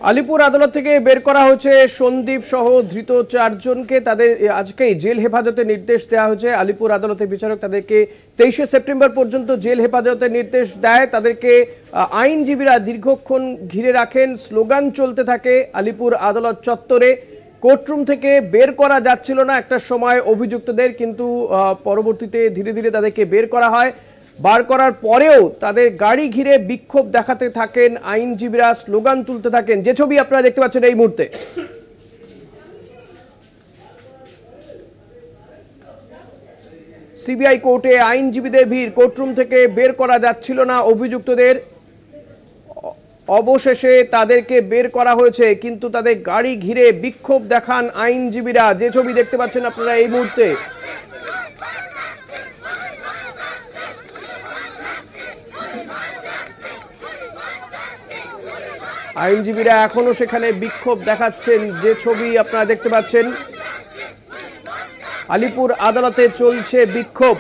আলিপুর আদালত থেকে বের করা হয়েছে সন্দীপ সহ ধৃত 4 জনকে। তাদের আজকেই জেল হেফাজতে নির্দেশ দেওয়া হয়েছে। আলিপুর আদালতের বিচারক তাদেরকে 23শে সেপ্টেম্বর পর্যন্ত জেল হেফাজতে নির্দেশ দেয়। তাদেরকে আইনজীবীরা দীর্ঘক্ষণ ঘিরে রাখেন, স্লোগান চলতে থাকে আলিপুর আদালত চত্বরে। কোর্টরুম থেকে বের করা যাচ্ছিল না একটা সময় অভিযুক্তদের, কিন্তু পরবর্তীতে ধীরে ধীরে তাদেরকে বের করা হয়। বার করার পরেও তাদের গাড়ি ঘিরে বিক্ষোভ দেখাতে থাকেন আইনজীবীরা, স্লোগান তুলতে থাকেন, যে ছবি আপনারা দেখতে পাচ্ছেন এই মুহূর্তে। সিবিআই কোর্টে আইনজীবীদের ভিড়, কোর্টরুম থেকে বের করা যাচ্ছিল না অভিযুক্তদের। অবশেষে তাদেরকে বের করা হয়েছে, কিন্তু তাদের গাড়ি ঘিরে বিক্ষোভ দেখান আইনজীবীরা, যে ছবি দেখতে পাচ্ছেন আপনারা এই মুহূর্তে। আইনজীবীরা এখনো সেখানে বিক্ষোভ দেখাচ্ছেন, যে ছবি আপনারা দেখতে পাচ্ছেন। আলিপুর আদালতে চলছে বিক্ষোভ।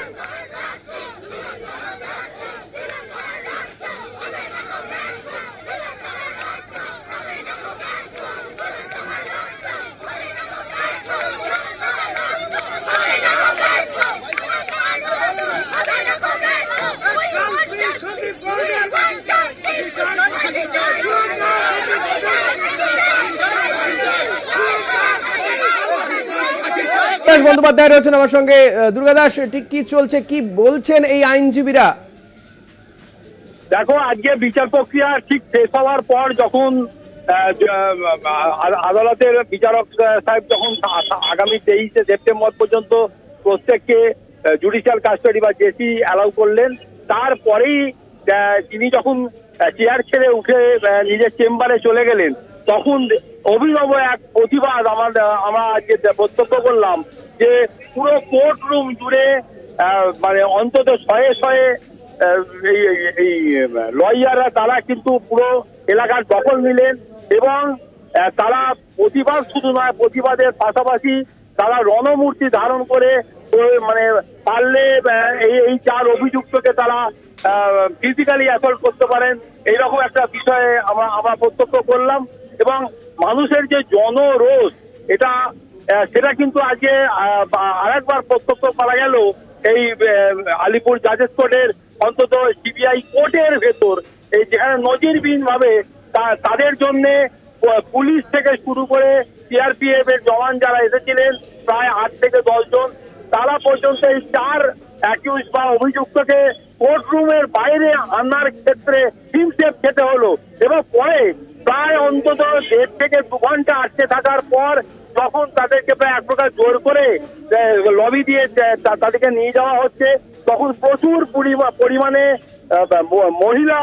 বন্দ্যোপাধ্যায় রয়েছেন আমার সঙ্গে। দুর্গাদাস, ঠিক কি চলছে, কি বলছেন এই আইনজীবীরা? দেখো, আজকে বিচার প্রক্রিয়া ঠিক শেষ হওয়ার পর যখন আদালতের বিচারক সাহেব যখন আগামী 23শে সেপ্টেম্বর পর্যন্ত প্রত্যেককে জুডিশিয়াল কাস্টাডি বা জেসি অ্যালাউ করলেন, তারপরেই তিনি যখন চেয়ার ছেড়ে উঠে নিজের চেম্বারে চলে গেলেন, তখন অভিনব এক প্রতিবাদ আমরা আজকে প্রত্যক্ষ করলাম যে পুরো কোর্ট রুম জুড়ে মানে অন্তত শয়ে শয়ে এই লয়াররা তারা কিন্তু পুরো এলাকার দখল নিলেন এবং তারা প্রতিবাদ শুধু নয়, প্রতিবাদের পাশাপাশি তারা রণমূর্তি ধারণ করে মানে পারলে এই 4 অভিযুক্তকে তারা ফিজিক্যালি অ্যাসল্ট করতে পারেন, এইরকম একটা বিষয়ে আমরা প্রত্যক্ষ করলাম। এবং মানুষের যে জনরোষ সেটা কিন্তু আজকে আরেকবার প্রত্যক্ষ করা গেল এই আলিপুর জাজেস কোর্টের, অন্তত সিবিআই কোর্টের ভেতর, এই যেখানে নজিরবিহীন ভাবে তাদের জন্য পুলিশ থেকে শুরু করে সিআরপিএফ এর জওয়ান যারা এসেছিলেন প্রায় 8 থেকে 10 জন, তারা পর্যন্ত এই 4 অ্যাকিউজ বা অভিযুক্তকে কোর্টরুমের বাইরে আনার ক্ষেত্রে হিমশেপ খেতে হলো। এবং পরে প্রায় অন্তত 1.5 থেকে 2 ঘন্টা আটকে থাকার পর যখন তাদেরকে প্রায় এক প্রকার জোর করে লবি দিয়ে তাদেরকে নিয়ে যাওয়া হচ্ছে, তখন প্রচুর পরিমাণে মহিলা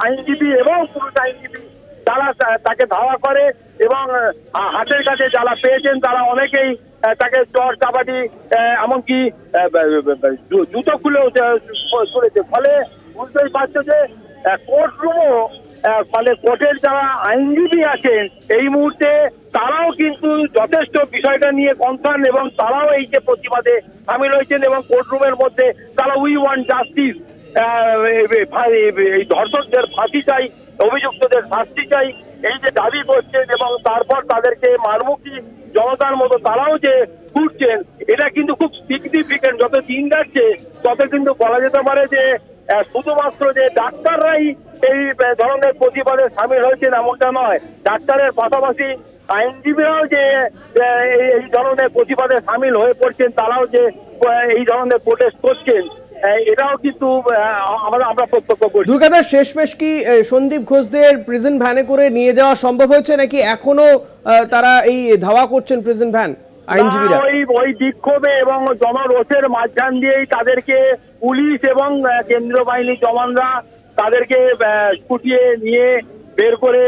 আইনজীবী এবং পুরুষ আইনজীবী তারা তাকে ধাওয়া করে এবং হাতের কাছে যারা পেয়েছেন তারা অনেকেই তাকে চর চাপাটি এমনকি জুতো খুলেও চলেছে। ফলে বুঝতেই পারছো যে কোর্টরুমও মানে কোর্টের যারা আইনজীবী আছেন এই মুহূর্তে তারাও কিন্তু যথেষ্ট বিষয়টা নিয়ে কনসার্ন এবং তারাও এই যে প্রতিবাদে সামিল হয়েছেন এবং কোর্টরুমের মধ্যে তারা উই ওয়ান্ট জাস্টিস, এই ধর্ষকদের ফাঁসি চাই, অভিযুক্তদের শাস্তি চাই, এই যে দাবি করছেন এবং তারপর তাদেরকে মারমুখী জনতার মতো তারাও যে ঘুরছেন, এটা কিন্তু খুব সিগনিফিকেন্ট। যত দিন যাচ্ছে তত কিন্তু বলা যেতে পারে যে শুধুমাত্র যে ডাক্তাররাই এই ধরনের প্রতিবাদে সামিল হয়েছেন এমনটা নয়, ডাক্তারের পাশাপাশি আইনজীবীরাও যে এই ধরনের প্রতিবাদে সামিল হয়ে পড়ছেন, তারাও যে এই ধরনের প্রোটেস্ট করছেন, এটাও কিন্তু আমরা প্রত্যক্ষ করছি। দুর্গাদাস, শেষমেশ কি সন্দীপ ঘোষদের প্রিজন ভ্যানে করে নিয়ে যাওয়া সম্ভব হয়েছে, নাকি এখনো তারা এই ধাওয়া করছেন প্রিজন ভ্যান আইনজীবীরা? ওই বিক্ষোভে এবং জনরোষের মাঝখান দিয়েই তাদেরকে পুলিশ এবং কেন্দ্রীয় বাহিনীর জওয়ানরা তাদেরকে ছুটিয়ে নিয়ে বের করে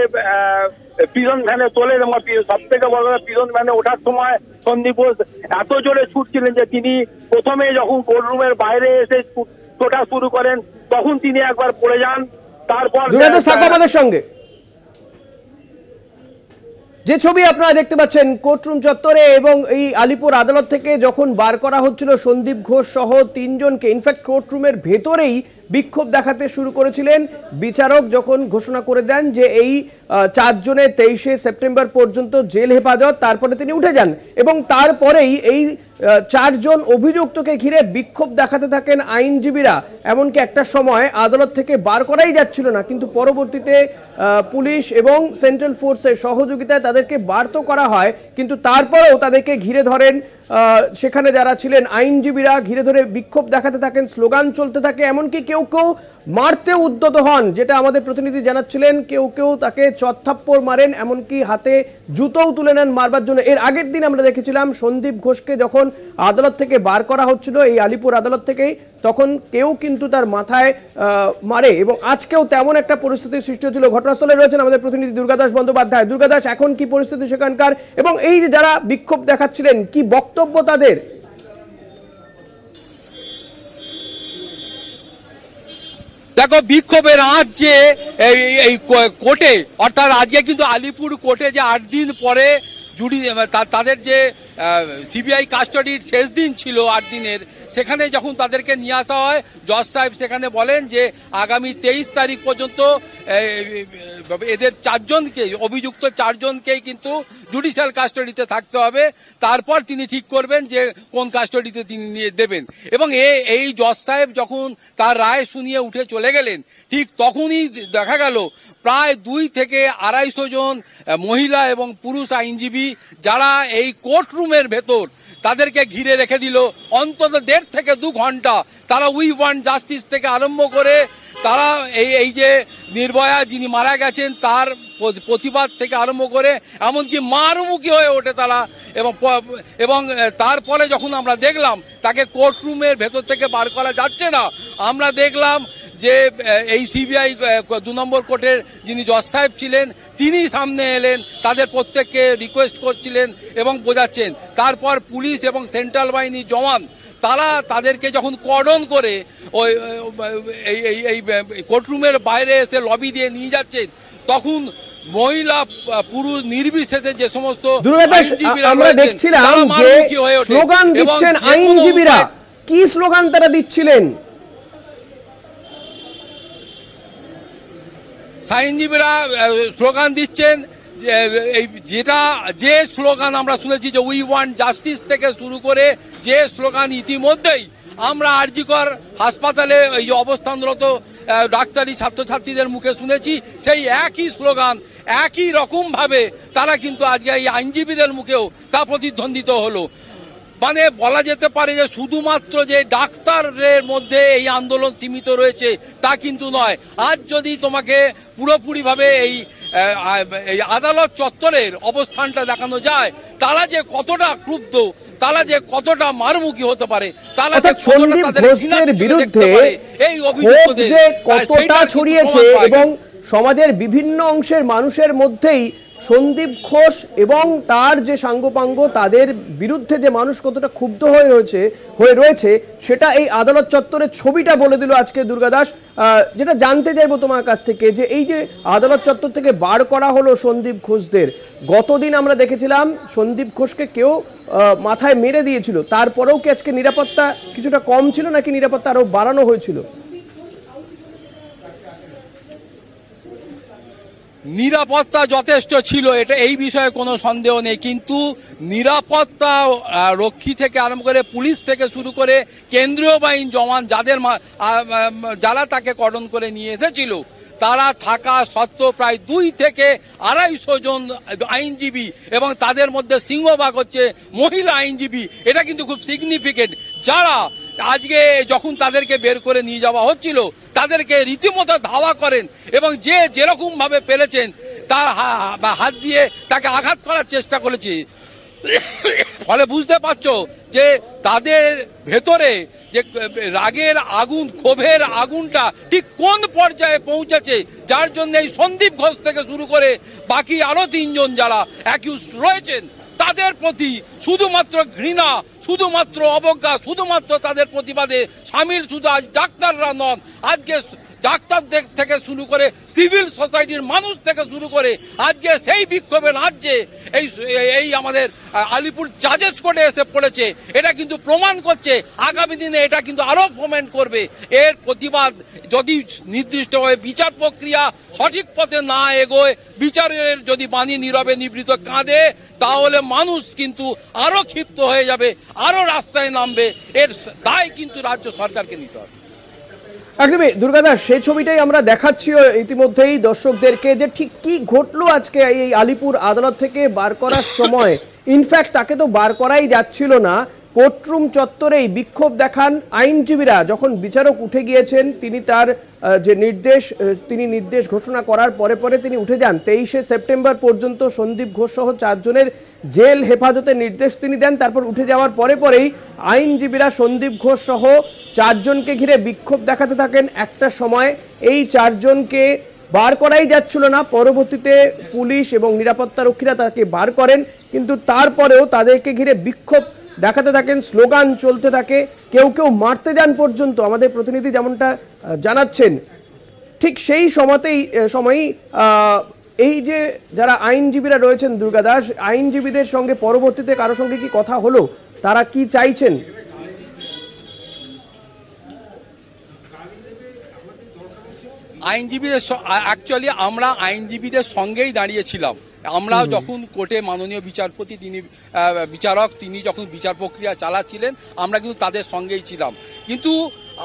প্রিজন ভ্যানে তোলেন। এবং সব থেকে বড় কথা, প্রিজন ভ্যানে ওঠার সময় সন্দীপ ঘোষ এত জোরে ছুটছিলেন যে তিনি প্রথমে যখন কোর্টরুমের বাইরে এসে ছোটা শুরু করেন তখন তিনি একবার পড়ে যান। তারপর আমাদের সঙ্গে যে ছবি আপনারা দেখতে পাচ্ছেন কোর্টরুম চত্বরে এবং এই আলিপুর আদালত থেকে যখন বার করা হচ্ছিল সন্দীপ ঘোষ সহ 3 জনকে, ইনফ্যাক্ট কোর্টরুমের ভেতরেই বিক্ষোভ দেখাতে শুরু করেছিলেন। বিচারক যখন ঘোষণা করে দেন যে এই 4 জনের 23শে সেপ্টেম্বর পর্যন্ত জেল হেফাজত, তারপরে তিনি উঠে যান এবং তারপরেই এই 4 জন অভিযুক্তকে ঘিরে বিক্ষোভ দেখাতে থাকেন আইনজীবীরা। এমনকি একটা সময় আদালত থেকে বার করাই যাচ্ছিল না, কিন্তু পরবর্তীতে পুলিশ এবং সেন্ট্রাল ফোর্সের সহযোগিতায় তাদেরকে বার তো করা হয়, কিন্তু তারপরেও তাদেরকে ঘিরে ধরেন সেখানে যারা ছিলেন আইনজীবীরা, ঘিরে ধরে বিক্ষোভ দেখাতে থাকেন, স্লোগান চলতে থাকে, এমনকি কেউ কেউ মারতে উদ্যত হন, যেটা আমাদের প্রতিনিধি জানাচ্ছিলেন। কেউ কেউ তাকে চত্থাপ্পড় মারেন, এমনকি হাতে জুতোও তুলে নেন মারবার জন্য। এর আগের দিন আমরা দেখেছিলাম সন্দীপ ঘোষকে যখন আদালত থেকে বার করা হচ্ছিল, এই আলিপুর আদালত থেকেই, তখন কেউ কিন্তু তার মাথায় মারে এবং আজকেও তেমন একটা পরিস্থিতির সৃষ্টি হচ্ছিল। ঘটনাস্থলে রয়েছেন আমাদের প্রতিনিধি দুর্গাদাস বন্দ্যোপাধ্যায়। দুর্গাদাস, এখন কি পরিস্থিতি সেখানকার এবং এই যে যারা বিক্ষোভ দেখাচ্ছিলেন কি বক্তব্য তাদের? দেখো, বিক্ষোভের আজ যে এই কোর্টে, অর্থাৎ আজকে কিন্তু আলিপুর কোর্টে যে 8 দিন পরে তাদের যে সিবিআই কাস্টাডির শেষ দিন ছিল 8 দিনের, সেখানে যখন তাদেরকে নিয়ে আসা হয়, জজ সাহেব সেখানে বলেন যে আগামী 23 তারিখ পর্যন্ত এদের 4 জনকে, অভিযুক্ত 4 জনকেই কিন্তু জুডিশিয়াল কাস্টাডিতে থাকতে হবে। তারপর তিনি ঠিক করবেন যে কোন কাস্টাডিতে তিনি নিয়ে দেবেন। এবং এই জজ সাহেব যখন তার রায় শুনিয়ে উঠে চলে গেলেন, ঠিক তখনই দেখা গেল প্রায় 2 থেকে 250 জন মহিলা এবং পুরুষ আইনজীবী যারা এই কোর্টরুমের ভেতর, তাদেরকে ঘিরে রেখে দিল অন্তত 1.5 থেকে 2 ঘন্টা। তারা উই ওয়ান্ট জাস্টিস থেকে আরম্ভ করে তারা এই যে নির্ভয়া যিনি মারা গেছেন তার প্রতিবাদ থেকে আরম্ভ করে এমনকি মারমুখী হয়ে ওঠে তারা। এবং তারপরে যখন আমরা দেখলাম তাকে কোর্টরুমের ভেতর থেকে বার করা যাচ্ছে না, আমরা দেখলাম যে এই সিবিআই 2 নম্বর কোর্টের যিনি জজ সাহেব ছিলেন তিনি সামনে এলেন, তাদের প্রত্যেককে রিকোয়েস্ট করছিলেন এবং বোঝাচ্ছেন। তারপর পুলিশ এবং সেন্ট্রাল বাহিনীর জওয়ান তারা তাদেরকে যখন কর্ডন করে ওই এই কোর্টরুমের বাইরে এসে লবি দিয়ে নিয়ে যাচ্ছেন, তখন মহিলা পুরুষ নির্বিশেষে যে সমস্ত আমরা দেখছিলাম যে স্লোগান দিচ্ছেন আইনজীবীরা। কি স্লোগান তারা দিচ্ছিলেন? আইনজীবীরা স্লোগান দিচ্ছেন যে স্লোগান আমরা শুনেছি যে উই ওয়ান্ট জাস্টিস থেকে শুরু করে যে স্লোগান ইতিমধ্যেই আমরা আরজিকর হাসপাতালে এই অবস্থানরত ডাক্তারি ছাত্রছাত্রীদের মুখে শুনেছি, সেই একই স্লোগান একই রকম ভাবে তারা কিন্তু আজকে এই আইনজীবীদের মুখেও তা প্রতিধ্বন্দিত হলো। মানে বলা যেতে পারে যে শুধুমাত্র যে ডাক্তারের মধ্যে এই আন্দোলন সীমিত রয়েছে তা কিন্তু নয়। আজ যদি তোমাকে পুরোপুরিভাবে এই আদালত চত্বরের অবস্থানটা দেখানো যায়, তারা যে কতটা ক্রুদ্ধ, তারা যে কতটা মারমুখী হতে পারে, তারা যে সন্দীপ ঘোষের বিরুদ্ধে এই অভিযোগদের কতটা ছড়িয়েছে এবং সমাজের বিভিন্ন অংশের মানুষের মধ্যেই সন্দীপ ঘোষ এবং তার যে সাঙ্গপাঙ্গ তাদের বিরুদ্ধে যে মানুষ কতটা ক্ষুব্ধ হয়ে রয়েছে সেটা এই আদালত চত্বরের ছবিটা বলে দিল আজকে দুর্গাদাস। যেটা জানতে চাইবো তোমার কাছ থেকে, যে এই যে আদালত চত্বর থেকে বার করা হলো সন্দীপ ঘোষদের, গতদিন আমরা দেখেছিলাম সন্দীপ ঘোষকে কেউ মাথায় মেরে দিয়েছিল, তারপরেও কি আজকে নিরাপত্তা কিছুটা কম ছিল নাকি নিরাপত্তা আরো বাড়ানো হয়েছিল? নিরাপত্তা যথেষ্ট ছিল, এটা এই বিষয়ে কোনো সন্দেহ নেই, কিন্তু নিরাপত্তা রক্ষী থেকে আরম্ভ করে পুলিশ থেকে শুরু করে কেন্দ্রীয় বাহিনী জওয়ান যারা তাকে কর্ডন করে নিয়ে এসেছিল, তারা থাকা সত্ত্বেও প্রায় 2 থেকে 250 জন আইনজীবী এবং তাদের মধ্যে সিংহভাগ হচ্ছে মহিলা আইনজীবী। এটা কিন্তু খুব সিগনিফিকেন্ট, যারা আজকে যখন তাদেরকে বের করে নিয়ে যাওয়া হচ্ছিল তাদেরকে রীতিমতো ধাওয়া করেন এবং যে যেরকম ভাবে পেরেছেন তার হাত দিয়ে তাকে আঘাত করার চেষ্টা করেছে। ফলে বুঝতে পারছো যে তাদের ভেতরে যে রাগের আগুন, ক্ষোভের আগুনটা ঠিক কোন পর্যায়ে পৌঁছেছে, যার জন্য এই সন্দীপ ঘোষ থেকে শুরু করে বাকি আরো 3 জন যারা অ্যাকিউজড রয়েছেন তাদের প্রতি শুধুমাত্র ঘৃণা, শুধুমাত্র অবজ্ঞা, শুধুমাত্র তাদের প্রতিবাদে সামিল শুধু আজ ডাক্তাররা নন, আজকে ডাক্তারদের থেকে শুরু করে সিভিল সোসাইটির মানুষ থেকে শুরু করে আজকে সেই বিক্ষোভের রাজ্যে এই আমাদের আলিপুর জাজেস কোর্টে এসে পড়েছে। এটা কিন্তু প্রমাণ করছে আগামী দিনে এটা কিন্তু আরো ফোমেন্ট করবে। এর প্রতিবাদ যদি নির্দিষ্টভাবে বিচার প্রক্রিয়া সঠিক পথে না এগোয়, বিচারের যদি বাণী নীরবে নিবৃত কাঁদে, তাহলে মানুষ কিন্তু আরো ক্ষিপ্ত হয়ে যাবে, আরো রাস্তায় নামবে। এর দায় কিন্তু রাজ্য সরকারকে নিতে হবে। একদমই দুর্গাদাস, সেই ছবিটাই আমরা দেখাচ্ছি ইতিমধ্যেই দর্শকদেরকে, যে ঠিক কি ঘটলো আজকে এই আলিপুর আদালত থেকে বার করার সময়। ইনফ্যাক্ট তাকে তো বার করাই যাচ্ছিল না, কোর্টরুম চত্বরেই বিক্ষোভ দেখান আইনজীবীরা। যখন বিচারক উঠে গিয়েছেন, তিনি তার যে নির্দেশ ঘোষণা করার পরে পরে তিনি উঠে যান। 23শে সেপ্টেম্বর পর্যন্ত সন্দীপ ঘোষ সহ 4 জনের জেল হেফাজতের নির্দেশ তিনি দেন। তারপর উঠে যাওয়ার পরে পরেই আইনজীবীরা সন্দীপ ঘোষ সহ 4 জনকে ঘিরে বিক্ষোভ দেখাতে থাকেন। একটা সময় এই 4 জনকে বার করাই যাচ্ছিল না, পরবর্তীতে পুলিশ এবং নিরাপত্তা রক্ষীরা তাকে বার করেন, কিন্তু তারপরেও তাদেরকে ঘিরে বিক্ষোভ দেখাতে থাকেন, স্লোগান চলতে থাকে, কেউ কেউ মারতে যান পর্যন্ত। আমাদের প্রতিনিধি যেমনটা জানাচ্ছেন, ঠিক সেই সময়ই এই যে যারা আইনজীবীরা রয়েছেন দুর্গাদাস, আইনজীবীদের সঙ্গে পরবর্তীতে কারো সঙ্গে কি কথা হলো, তারা কি চাইছেন? আইনজীবীদের অ্যাকচুয়ালি আমরা আইনজীবীদের সঙ্গেই দাঁড়িয়েছিলাম। আমরা যখন কোর্টে মাননীয় বিচারপতি বিচারক তিনি যখন বিচার প্রক্রিয়া চালাচ্ছিলেন, আমরা কিন্তু তাদের সঙ্গেই ছিলাম। কিন্তু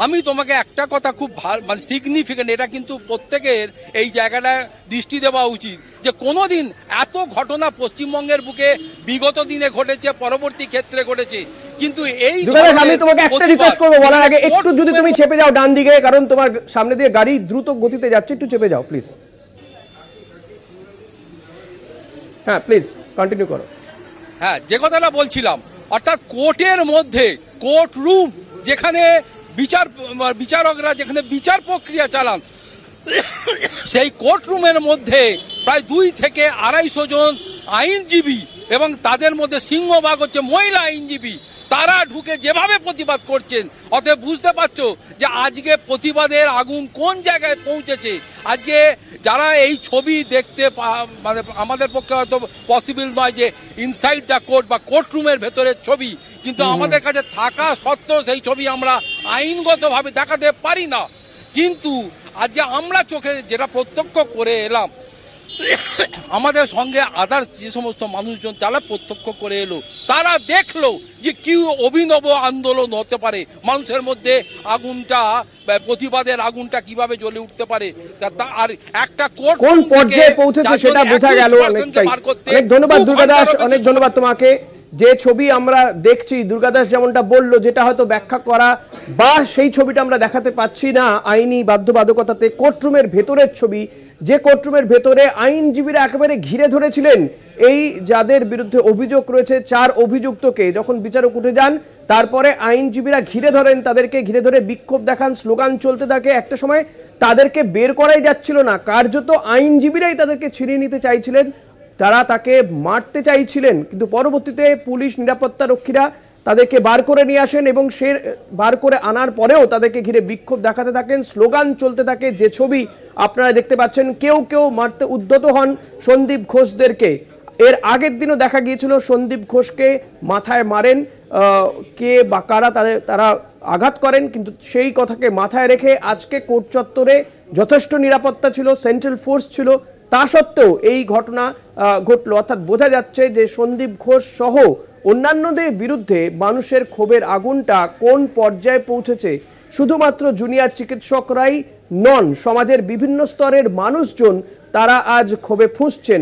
আমি তোমাকে একটা কথা খুব মানে সিগনিফিকেন্ট, এটা কিন্তু প্রত্যেকের এই জায়গাটায় দৃষ্টি দেওয়া উচিত, যে কোনোদিন এত ঘটনা পশ্চিমবঙ্গের বুকে বিগত দিনে ঘটেছে, পরবর্তী ক্ষেত্রে ঘটেছে, কিন্তু এই আমি তোমাকে একটা রিকোয়েস্ট করবো বলার আগে, একটু যদি তুমি চেপে যাও ডান দিকে, কারণ তোমার সামনে দিয়ে গাড়ি দ্রুত গতিতে যাচ্ছে, একটু চেপে যাও প্লিজ। হ্যাঁ প্লিজ কন্টিনিউ করো। হ্যাঁ, যে কথাটা বলছিলাম, অর্থাৎ কোর্টের মধ্যে, কোর্ট রুম যেখানে বিচারকরা যেখানে বিচার প্রক্রিয়া চালান, সেই কোর্ট রুমের মধ্যে প্রায় 2 থেকে 250 জন আইনজীবী, এবং তাদের মধ্যে সিংহভাগ হচ্ছে মহিলা আইনজীবী, তারা ঢুকে যেভাবে প্রতিবাদ করছেন, অতএব বুঝতে পারছো যে আজকে প্রতিবাদের আগুন কোন জায়গায় পৌঁছেছে। আজকে যারা এই ছবি দেখতে, মানে আমাদের পক্ষে হয়তো পসিবল নয় যে ইনসাইড দ্য কোর্ট বা কোর্ট রুমের ভেতরের ছবি, কিন্তু আমাদের কাছে থাকা সত্ত্বেও সেই ছবি আমরা আইনগতভাবে দেখাতে পারি না। কিন্তু আজকে আমরা চোখে যেটা প্রত্যক্ষ করে এলাম, আমাদের সঙ্গে আদার্স যে সমস্ত মানুষজন যারা প্রত্যক্ষ করে এলো, তারা দেখলো যে কি অভিনব আন্দোলন হতে পারে, মানুষের মধ্যে আগুনটা, প্রতিবাদের আগুনটা কিভাবে জ্বলে উঠতে পারে। আর একটা কোর্ট কোন পর্যায়ে পৌঁছেছে সেটা বোঝা গেল অনেকটাই। অনেক ধন্যবাদ দুর্গাদাস, অনেক ধন্যবাদ তোমাকে। যে ছবি আমরা দেখছি, দুর্গাদাস যেমনটা বললো, যেটা হয়তো ব্যাখ্যা করা বা সেই ছবিটা আমরা দেখাতে পাচ্ছি না আইনি বাধ্যবাধকতাতে, কোর্টরুমের ভেতরের ছবি, যে কোর্টরুমের ভেতরে আইনজীবীরা একেবারে ঘিরে ধরেছিলেন এই যাদের বিরুদ্ধে অভিযোগ রয়েছে, 4 অভিযুক্তকে। যখন বিচারক উঠে যান, তারপরে আইনজীবীরা ঘিরে ধরেন, তাদেরকে ঘিরে ধরে বিক্ষোভ দেখান, স্লোগান চলতে থাকে। একটা সময় তাদেরকে বের করাই যাচ্ছিল না, কার্যত আইনজীবীরাই তাদেরকে ছিনিয়ে নিতে চাইছিলেন, তারা তাকে মারতে চাইছিলেন, কিন্তু পরবর্তীতে পুলিশ, নিরাপত্তা রক্ষীরা তাদেরকে বার করে নিয়ে আসেন, এবং সে বার করে আনার পরেও তাদেরকে ঘিরে বিক্ষোভ দেখাতে থাকেন, স্লোগান চলতে থাকে। যে ছবি আপনারা দেখতে পাচ্ছেন, কেউ কেউ মারতে উদ্যত হন সন্দীপ ঘোষদেরকে। এর আগের দিনও দেখা গিয়েছিল সন্দীপ ঘোষকে মাথায় মারেন কে বা কারা, তারা আঘাত করেন, কিন্তু সেই কথাকে মাথায় রেখে আজকে কোর্ট চত্বরে যথেষ্ট নিরাপত্তা ছিল, সেন্ট্রাল ফোর্স ছিল, তা সত্ত্বেও এই ঘটনা ঘটলো। অর্থাৎ বোঝা যাচ্ছে যে সন্দীপ ঘোষ সহ অন্যান্যদের বিরুদ্ধে মানুষের ক্ষোভের আগুনটা কোন পর্যায়ে পৌঁছেছে। শুধুমাত্র জুনিয়র চিকিৎসকরাই নন, সমাজের বিভিন্ন স্তরের মানুষজন তারা আজ ক্ষোভে ফুঁসছেন।